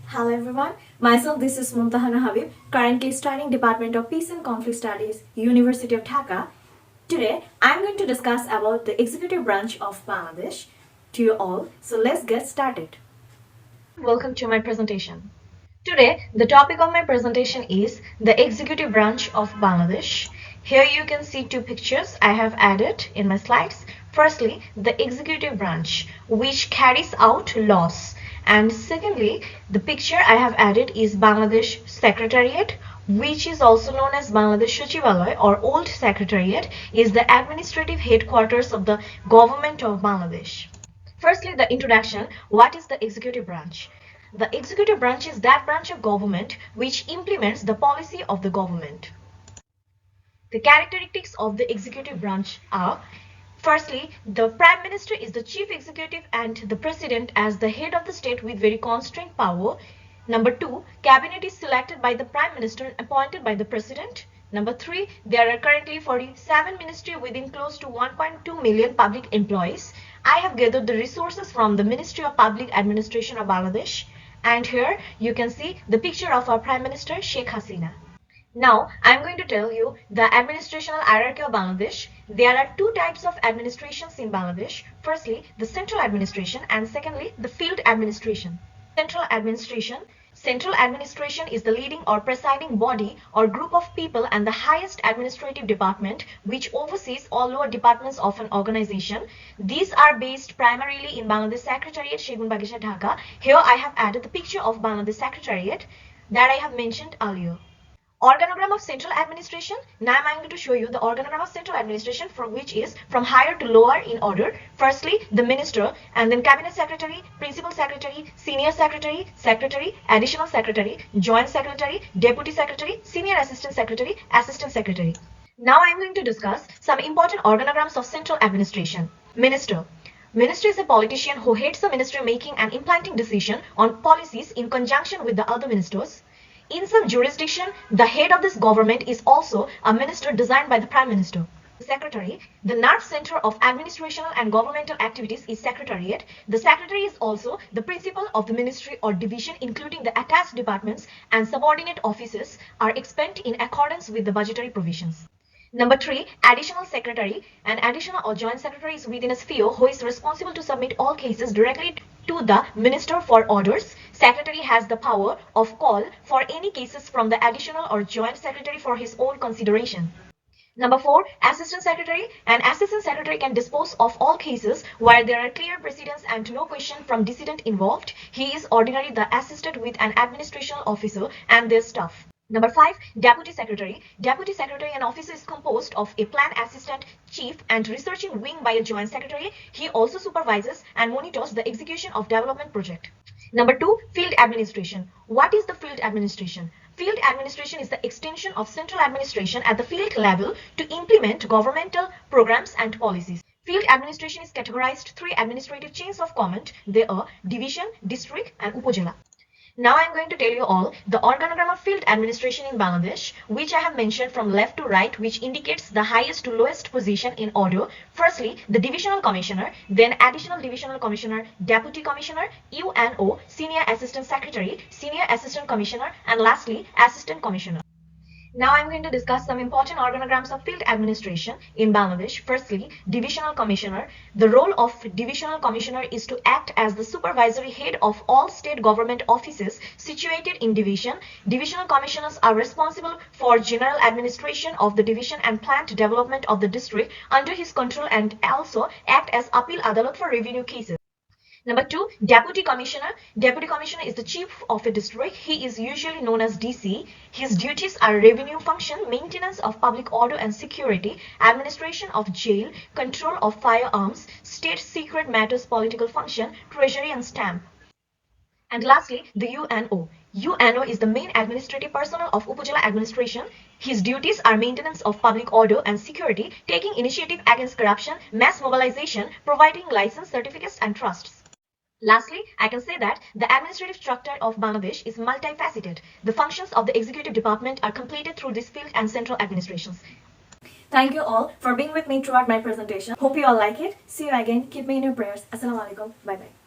Hello everyone, myself this is Moomtahana Habib, currently studying Department of Peace and Conflict Studies, University of Dhaka. Today I am going to discuss about the executive branch of Bangladesh to you all. So let's get started. Welcome to my presentation. Today the topic of my presentation is the executive branch of Bangladesh. Here you can see two pictures I have added in my slides. Firstly, the executive branch which carries out laws. And secondly, the picture I have added is Bangladesh Secretariat, which is also known as Bangladesh Sachivalay or Old Secretariat, is the administrative headquarters of the government of Bangladesh. Firstly, the introduction. What is the executive branch? The executive branch is that branch of government which implements the policy of the government. The characteristics of the executive branch are: firstly, the Prime Minister is the chief executive and the President as the head of the state with very constrained power. Number 2, Cabinet is selected by the Prime Minister and appointed by the President. Number 3, there are currently 47 ministries within close to 1.2 million public employees. I have gathered the resources from the Ministry of Public Administration of Bangladesh. And here you can see the picture of our Prime Minister Sheikh Hasina. Now, I am going to tell you the administrational hierarchy of Bangladesh. There are two types of administrations in Bangladesh. Firstly, the central administration, and secondly, the field administration. Central administration. Central administration is the leading or presiding body or group of people and the highest administrative department which oversees all lower departments of an organization. These are based primarily in Bangladesh Secretariat, Segunbagisha, Dhaka. Here I have added the picture of Bangladesh Secretariat that I have mentioned earlier. Organogram of central administration. Now I am going to show you the organogram of central administration, from which is from higher to lower in order. Firstly, the minister, and then cabinet secretary, principal secretary, senior secretary, secretary, additional secretary, joint secretary, deputy secretary, senior assistant secretary, assistant secretary. Now I am going to discuss some important organograms of central administration. Minister. Minister is a politician who heads the ministry making and implementing decision on policies in conjunction with the other ministers. In some jurisdiction, the head of this government is also a minister designed by the Prime Minister. Secretary. The nerve center of administrational and governmental activities is Secretariat. The Secretary is also the principal of the ministry or division, including the attached departments and subordinate offices are expended in accordance with the budgetary provisions. Number 3, additional secretary. An additional or joint secretary is within a sphere who is responsible to submit all cases directly to the minister for orders. Secretary has the power of call for any cases from the additional or joint secretary for his own consideration. Number 4, assistant secretary. An assistant secretary can dispose of all cases where there are clear precedents and no question from decedent involved. He is ordinarily the assisted with an administrative officer and their staff. Number 5, Deputy Secretary. Deputy Secretary, an officer is composed of a plan assistant, chief, and researching wing by a joint secretary. He also supervises and monitors the execution of development project. Number 2, Field Administration. What is the field administration? Field administration is the extension of central administration at the field level to implement governmental programs and policies. Field administration is categorized 3 administrative chains of command. They are division, district, and upazila. Now I am going to tell you all the organogram of field administration in Bangladesh, which I have mentioned from left to right, which indicates the highest to lowest position in order. Firstly, the divisional commissioner, then additional divisional commissioner, deputy commissioner, UNO, senior assistant secretary, senior assistant commissioner, and lastly, assistant commissioner. Now I am going to discuss some important organograms of field administration in Bangladesh. Firstly, divisional commissioner. The role of divisional commissioner is to act as the supervisory head of all state government offices situated in division. Divisional commissioners are responsible for general administration of the division and planned development of the district under his control, and also act as appeal adalat for revenue cases. Number 2, Deputy Commissioner. Deputy Commissioner is the chief of a district. He is usually known as DC. His duties are revenue function, maintenance of public order and security, administration of jail, control of firearms, state secret matters, political function, treasury and stamp. And lastly, the UNO. UNO is the main administrative personnel of Upazila administration. His duties are maintenance of public order and security, taking initiative against corruption, mass mobilization, providing license certificates and trusts. Lastly, I can say that the administrative structure of Bangladesh is multifaceted. The functions of the executive department are completed through this field and central administrations. Thank you all for being with me throughout my presentation. Hope you all like it. See you again. Keep me in your prayers. Assalamualaikum. Bye bye.